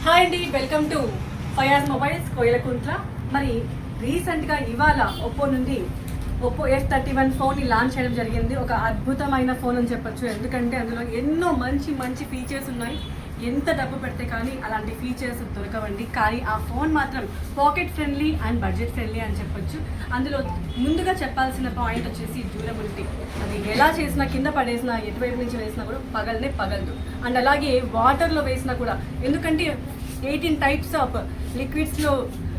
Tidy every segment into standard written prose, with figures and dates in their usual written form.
Hi అండి, welcome to Fayaz mobiles Koyalakuntla. మరి రీసెంట్గా ఇవాళ ఒప్పో నుండి ఒప్పో F31 ఫోన్ని లాంచ్ చేయడం జరిగింది. ఒక అద్భుతమైన ఫోన్ అని చెప్పొచ్చు. ఎందుకంటే అందులో ఎన్నో మంచి ఫీచర్స్ ఉన్నాయి. ఎంత డబ్బు పెడితే కానీ అలాంటి ఫీచర్స్ దొరకవండి. కానీ ఆ ఫోన్ మాత్రం pocket friendly and budget friendly అని చెప్పొచ్చు. అందులో ముందుగా చెప్పాల్సిన పాయింట్ వచ్చేసి డ్యూరబిలిటీ. అది ఎలా చేసినా, కింద పడేసినా, ఎటువైపు నుంచి వేసినా కూడా పగలదు. అండ్ అలాగే వాటర్లో వేసినా కూడా, ఎందుకంటే 18 టైప్స్ ఆఫ్ లిక్విడ్స్లో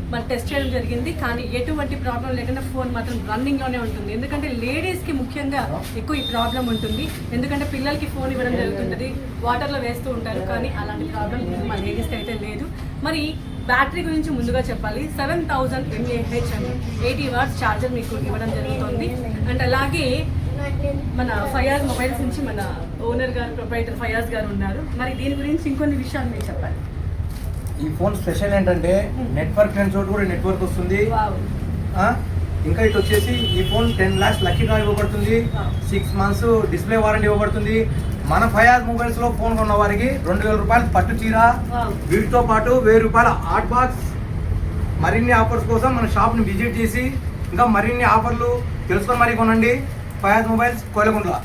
మనం టెస్ట్ చేయడం జరిగింది. కానీ ఎటువంటి ప్రాబ్లం లేకుండా ఫోన్ మాత్రం రన్నింగ్లోనే ఉంటుంది. ఎందుకంటే లేడీస్కి ముఖ్యంగా ఎక్కువ ఈ ప్రాబ్లం ఉంటుంది. ఎందుకంటే పిల్లలకి ఫోన్ ఇవ్వడం జరుగుతుంటుంది, వాటర్లో వేస్తూ ఉంటారు. కానీ అలాంటి ప్రాబ్లం మా లేడీస్కి అయితే లేదు. మరి బ్యాటరీ గురించి ముందుగా చెప్పాలి. 7000 mAh అని 80 వాట్స్ ఛార్జర్ మీకు ఇవ్వడం జరుగుతుంది. అండ్ అలాగే మన ఫయాజ్ మొబైల్స్ నుంచి మన ఓనర్ గారు, ప్రొప్రైటర్ ఫయాజ్ గారు ఉన్నారు. మరి దీని గురించి ఇంకొన్ని విషయాలు మీరు చెప్పాలి. ఈ ఫోన్ స్పెషల్ ఏంటంటే నెట్వర్క్ లేని చోటు కూడా నెట్వర్క్ వస్తుంది. ఇంకా ఇటు వచ్చేసి ఈ ఫోన్ 10 lakhs లక్కీ డ్రా ఇవ్వబడుతుంది. 6 months డిస్ప్లే వారంటీ ఇవ్వబడుతుంది. మన ఫయాజ్ మొబైల్స్ లో ఫోన్ కొన్న వారికి 2000 రూపాయలు పట్టు చీర, వీటితో పాటు 1000 రూపాయల హాట్ బాక్స్. మరిన్ని ఆఫర్స్ కోసం మన షాప్ ని విజిట్ చేసి ఇంకా మరిన్ని ఆఫర్లు తెలుసుకొని మరీ కొనండి. ఫయాజ్ మొబైల్స్ కోయలకుంట్ల.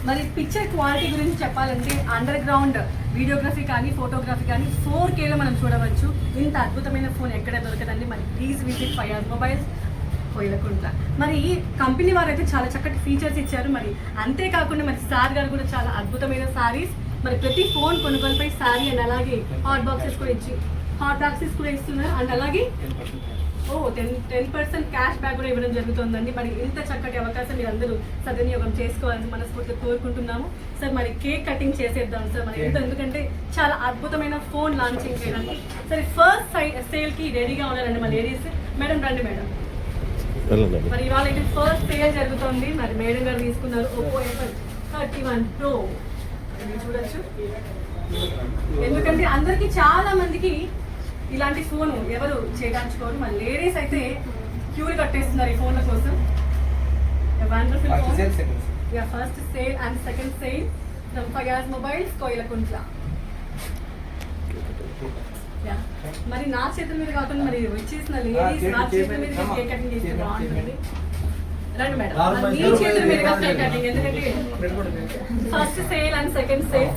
మరి పిక్చర్ క్వాలిటీ గురించి చెప్పాలంటే అండర్ గ్రౌండ్ వీడియోగ్రఫీ కానీ, ఫోటోగ్రఫీ కానీ 4Kలో మనం చూడవచ్చు. ఇంత అద్భుతమైన ఫోన్ ఎక్కడ దొరకదండి. మరి please visit Fayaz mobiles Koyalakuntla. మరి కంపెనీ వారు అయితే చాలా చక్కటి ఫీచర్స్ ఇచ్చారు. మరి అంతేకాకుండా మరి సార్ గారు కూడా చాలా అద్భుతమైన సారీస్, మరి ప్రతి ఫోన్ కొనుగోలుపై సారీ అండ్ అలాగే హాట్ బాక్సెస్ కూడా ఇస్తున్నారు. అండ్ అలాగే 10% క్యాష్ బ్యాక్ కూడా ఇవ్వడం జరుగుతుందండి. మరి ఇంత చక్కటి అవకాశం మీరు అందరూ సద్వినియోగం చేసుకోవాలని మనస్ఫూర్తిగా కోరుకుంటున్నాము. సార్ మరి కేక్ కటింగ్ చేసేద్దాం సార్. మరి ఎందుకంటే చాలా అద్భుతమైన ఫోన్ లాంచింగ్ చేయడానికి. సరే, ఫస్ట్ సేల్కి రెడీగా ఉన్నారండి మా లేడీస్. మేడం రండి మేడం. మరి ఇవాళ అయితే ఫస్ట్ సేల్ జరుగుతుంది. మరి మేడం గారు తీసుకున్నారు ఒప్పో F31 Pro. మీరు చూడొచ్చు. ఎందుకంటే అందరికి చాలా మందికి ఇలాంటి ఫోన్ ఎవరు చేయడానికి మన లేడీస్ అయితే క్యూలు కట్టేస్తున్నారు ఈ ఫోన్ల కోసం. First sale and second sale from Fayaz mobiles Koyalakuntla. మరి నా చేతుల మీద కాకుండా మరి వచ్చేసిన లేడీస్ నా చేతుల మీద కేక్ కటింగ్ చేస్తే బాగుంటుంది. రండి మేడం, మీ చేతుల మీదుగా కేక్ కటింగ్. ఎందుకంటే first sale and second sale.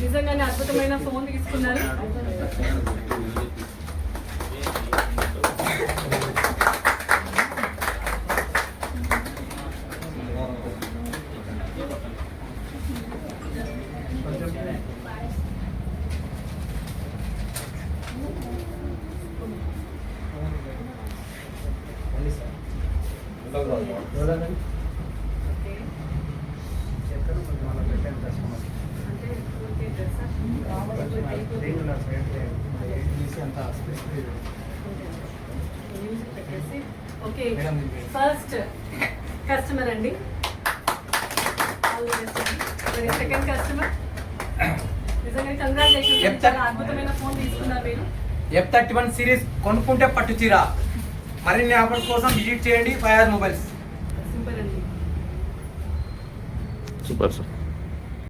నిజంగానే అద్భుతమైన ఫోన్ తీసుకున్నారు. ఓకే, ఫస్ట్ కస్టమర్ అండి. Second customer. నిజంగా కంగ్రాచులేషన్స్. చాలా అద్భుతమైన ఫోన్ తీసుకున్నారు మీరు. F31 సిరీస్ కొనుక్కుంటే పట్టు చీర. మరిన్ని ఆఫర్స్ కోసం విజిట్ చేయండి ఫయాజ్ మొబైల్స్. సూపర్ అండి. Super sir.